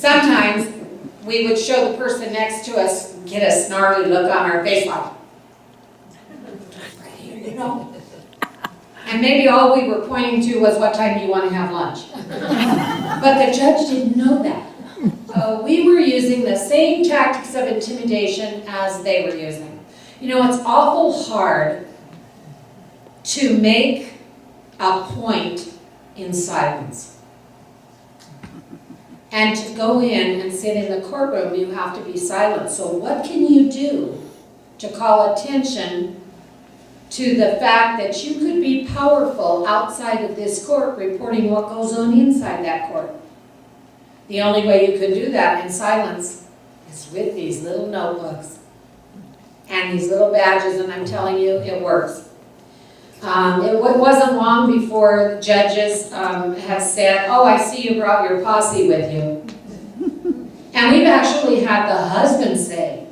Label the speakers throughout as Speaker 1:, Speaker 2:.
Speaker 1: sometimes we would show the person next to us, get a snarly look on our face like, right here, you know? And maybe all we were pointing to was, what time do you want to have lunch? But the judge didn't know that. We were using the same tactics of intimidation as they were using. You know, it's awful hard to make a point in silence. And to go in and sit in the courtroom, you have to be silent. So what can you do to call attention to the fact that you could be powerful outside of this court reporting what goes on inside that court? The only way you could do that in silence is with these little notebooks and these little badges, and I'm telling you, it works. It wasn't long before the judges have said, oh, I see you brought your posse with you. And we've actually had the husband say,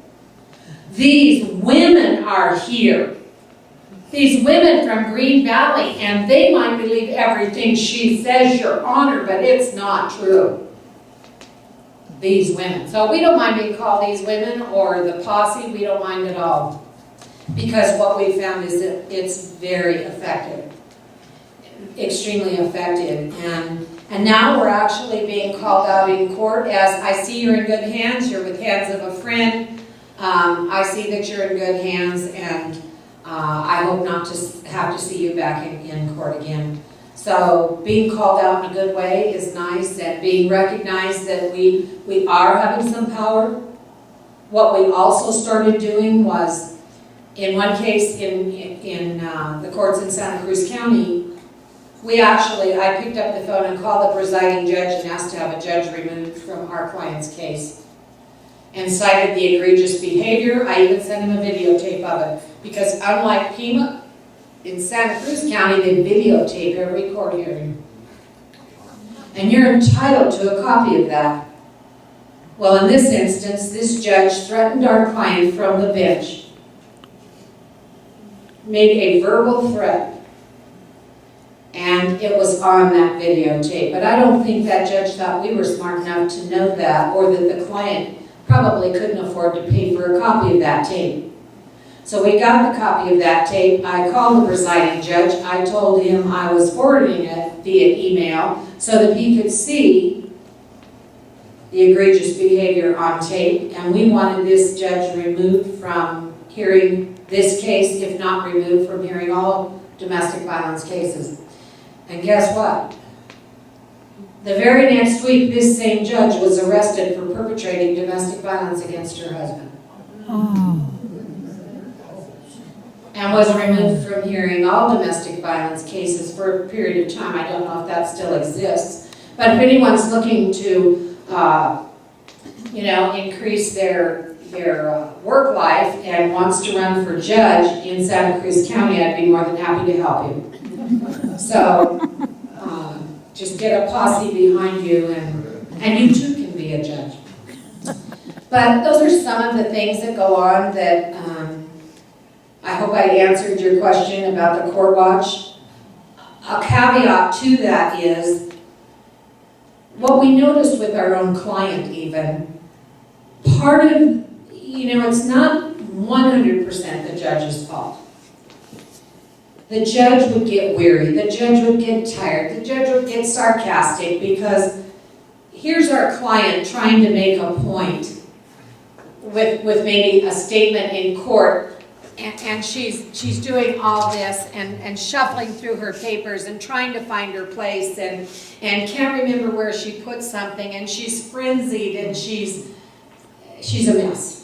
Speaker 1: these women are here. These women from Green Valley, and they might believe everything she says, Your Honor, but it's not true. These women. So we don't mind being called these women or the posse, we don't mind at all. Because what we found is that it's very effective. Extremely effective. And now we're actually being called out in court as, I see you're in good hands, you're with hands of a friend, I see that you're in good hands, and I hope not to have to see you back in court again. So being called out in a good way is nice, and being recognized that we are having some power. What we also started doing was, in one case in the courts in Santa Cruz County, I picked up the phone and called the presiding judge and asked to have a judge removed from our client's case, and cited the egregious behavior. I even sent him a videotape of it, because unlike Pima, in Santa Cruz County, they videotape every court hearing. And you're entitled to a copy of that. Well, in this instance, this judge threatened our client from the bench, made a verbal threat, and it was on that videotape. But I don't think that judge thought we were smart enough to know that, or that the client probably couldn't afford to pay for a copy of that tape. So we got the copy of that tape. I called the presiding judge. I told him I was forwarding it via email so that he could see the egregious behavior on tape, and we wanted this judge removed from hearing this case, if not removed from hearing all domestic violence cases. And guess what? The very next week, this same judge was arrested for perpetrating domestic violence against her husband. Oh. And was removed from hearing all domestic violence cases for a period of time. I don't know if that still exists. But if anyone's looking to, increase their work life and wants to run for judge in Santa Cruz County, I'd be more than happy to help you. So just get a posse behind you, and you too can be a judge. But those are some of the things that go on that I hope I answered your question about the court watch. A caveat to that is, what we noticed with our own client even, part of, it's not 100% the judge's fault. The judge would get weary, the judge would get tired, the judge would get sarcastic, because here's our client trying to make a point with maybe a statement in court, and she's doing all this and shuffling through her papers and trying to find her place and can't remember where she put something, and she's frenzied and she's a mess.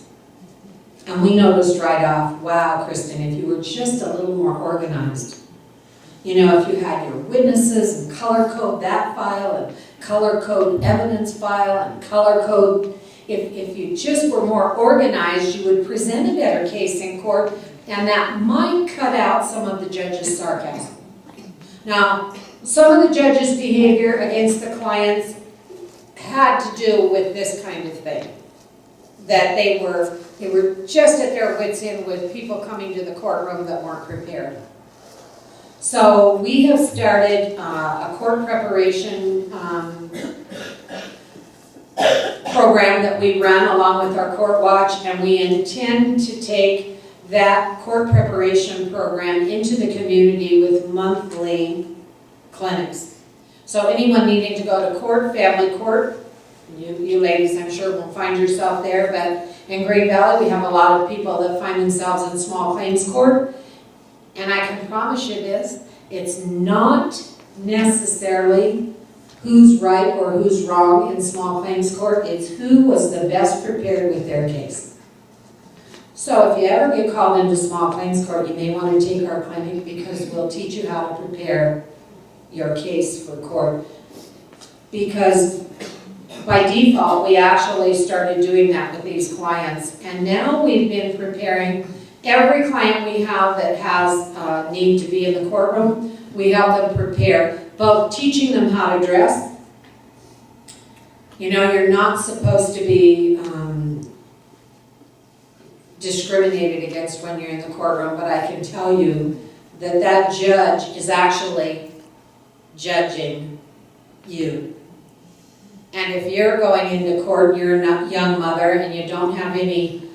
Speaker 1: And we noticed right off, wow, Kristen, if you were just a little more organized, if you had your witnesses and color code that file and color code evidence file and color code, if you just were more organized, you would present a better case in court, and that might cut out some of the judge's sarcasm. Now, some of the judge's behavior against the clients had to do with this kind of thing, that they were just at their wits' end with people coming to the courtroom that weren't prepared. So we have started a court preparation program that we run along with our court watch, and we intend to take that court preparation program into the community with monthly clinics. So anyone needing to go to court, family court, you ladies I'm sure will find yourself there, but in Great Valley we have a lot of people that find themselves in small claims court, and I can promise you this, it's not necessarily who's right or who's wrong in small claims court, it's who was the best prepared with their case. So if you ever get called into small claims court, you may want to take our clinic because we'll teach you how to prepare your case for court. Because by default, we actually started doing that with these clients. And now we've been preparing every client we have that has need to be in the courtroom, we help them prepare, both teaching them how to dress. You know, you're not supposed to be discriminated against when you're in the courtroom, but I can tell you that that judge is actually judging you. And if you're going into court, you're a young mother and you don't have any,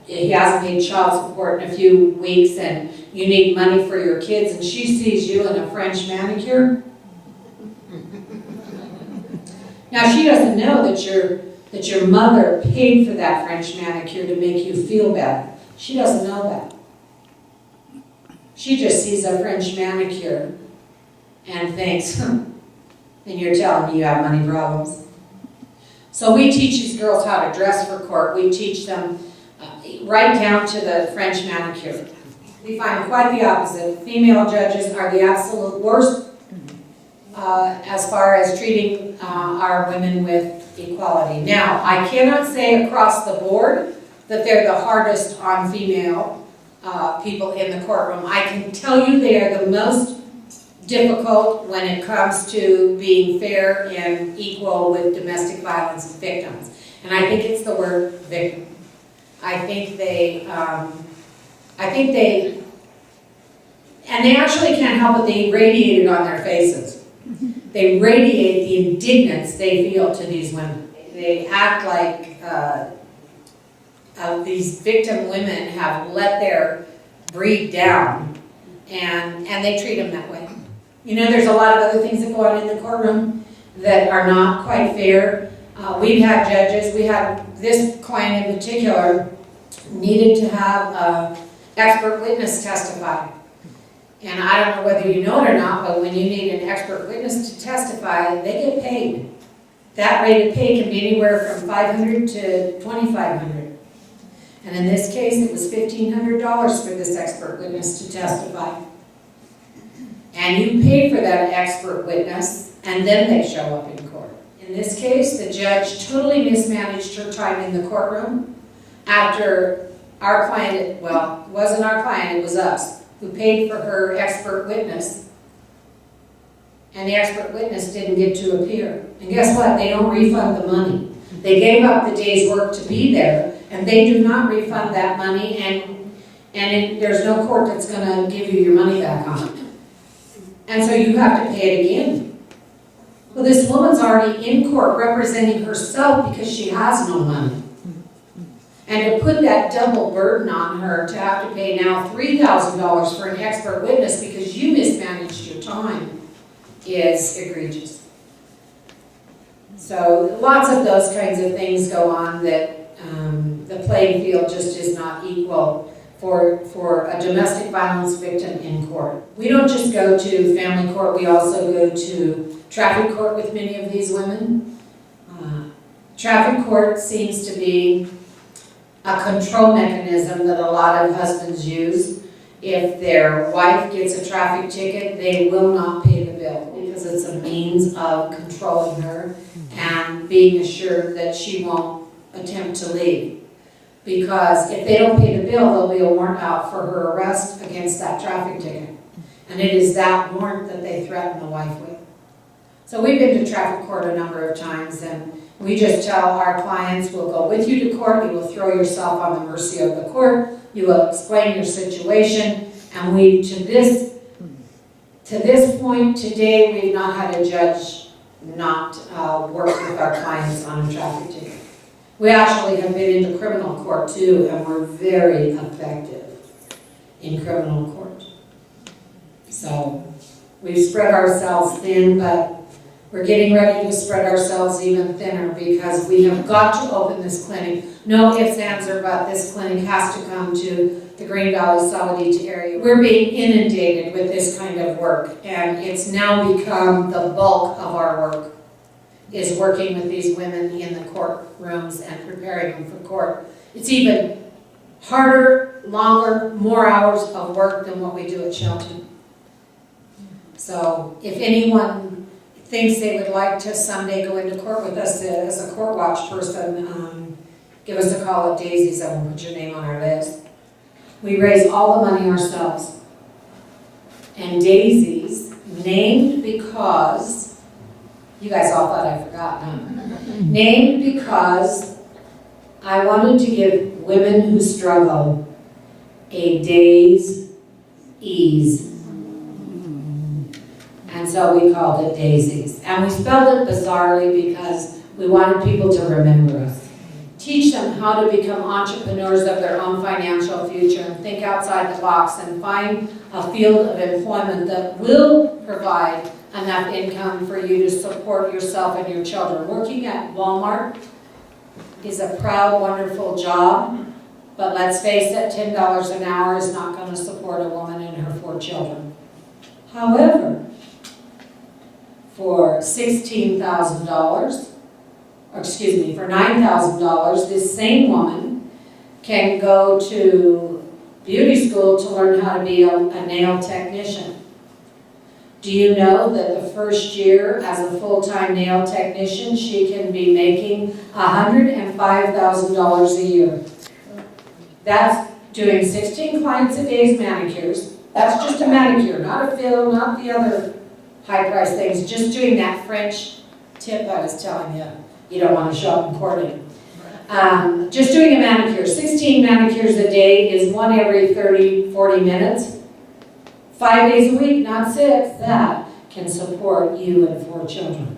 Speaker 1: he hasn't paid child support in a few weeks and you need money for your kids, and she sees you in a French manicure. Now she doesn't know that your mother paid for that French manicure to make you feel better. She doesn't know that. She just sees a French manicure and thinks, and you're telling me you have money problems. So we teach these girls how to dress for court. We teach them right down to the French manicure. We find quite the opposite. Female judges are the absolute worst as far as treating our women with equality. Now, I cannot say across the board that they're the hardest on female people in the courtroom. I can tell you they are the most difficult when it comes to being fair and equal with domestic violence victims. And I think it's the word victim. I think they and they actually can't help it, they radiate it on their faces. They radiate the indignance they feel to these women. They act like these victim women have let their breed down, and they treat them that way. You know, there's a lot of other things that go on in the courtroom that are not quite fair. We've had judges, we had this client in particular needed to have an expert witness testify. And I don't know whether you know it or not, but when you need an expert witness to testify, they get paid. That rate of pay can be anywhere from $500 to $2,500. And in this case, it was $1,500 for this expert witness to testify. And you pay for that expert witness, and then they show up in court. In this case, the judge totally mismanaged her time in the courtroom after our client, well, it wasn't our client, it was us, who paid for her expert witness, and the expert witness didn't get to appear. And guess what? They don't refund the money. They gave up the day's work to be there, and they do not refund that money, and there's no court that's going to give you your money back on it. And so you have to pay it again. Well, this woman's already in court representing herself because she has no money. And to put that double burden on her to have to pay now $3,000 for an expert witness because you mismanaged your time is egregious. So lots of those kinds of things go on that the playing field just is not equal for a domestic violence victim in court. We don't just go to family court, we also go to traffic court with many of these women. Traffic court seems to be a control mechanism that a lot of husbands use. If their wife gets a traffic ticket, they will not pay the bill because it's a means of controlling her and being assured that she won't attempt to leave. Because if they don't pay the bill, there'll be a warrant out for her arrest against that traffic ticket. And it is that warrant that they threaten the wife with. So we've been to traffic court a number of times, and we just tell our clients, we'll go with you to court, you will throw yourself on the mercy of the court, you will explain your situation, and we, to this point today, we've not had a judge not work with our clients on a traffic ticket. We actually have been into criminal court too, and we're very effective in criminal court. So we've spread ourselves thin, but we're getting ready to spread ourselves even thinner because we have got to open this clinic. No ifs, ands, or buts. This clinic has to come to the Green Valley Salad area. We're being inundated with this kind of work, and it's now become the bulk of our work, is working with these women in the courtrooms and preparing them for court. It's even harder, longer, more hours of work than what we do at Shelton. So if anyone thinks they would like to someday go into court with us as a court watch person, give us a call at DaZee's and we'll put your name on our list. We raise all the money ourselves. And DaZee's, named because, you guys all thought I forgot, huh? Named because I wanted to give women who struggle a day's ease. And so we called it DaZee's. And we spelled it bizarrely because we wanted people to remember us. Teach them how to become entrepreneurs of their own financial future and think outside the box and find a field of employment that will provide enough income for you to support yourself and your children. Working at Walmart is a proud, wonderful job, but let's face it, $10 an hour is not going to support a woman and her 4 children. However, for $16,000, for $9,000, this same woman can go to beauty school to learn how to be a nail technician. Do you know that the first year as a full-time nail technician, she can be making $105,000 a year? That's doing 16 clients a day's manicures. That's just a manicure, not a fill, not the other high-priced things, just doing that French tip I was telling you. You don't want to show up in court in. Just doing a manicure. 16 manicures a day is one every 30, 40 minutes. 5 days a week, not 6. That can support you and 4 children.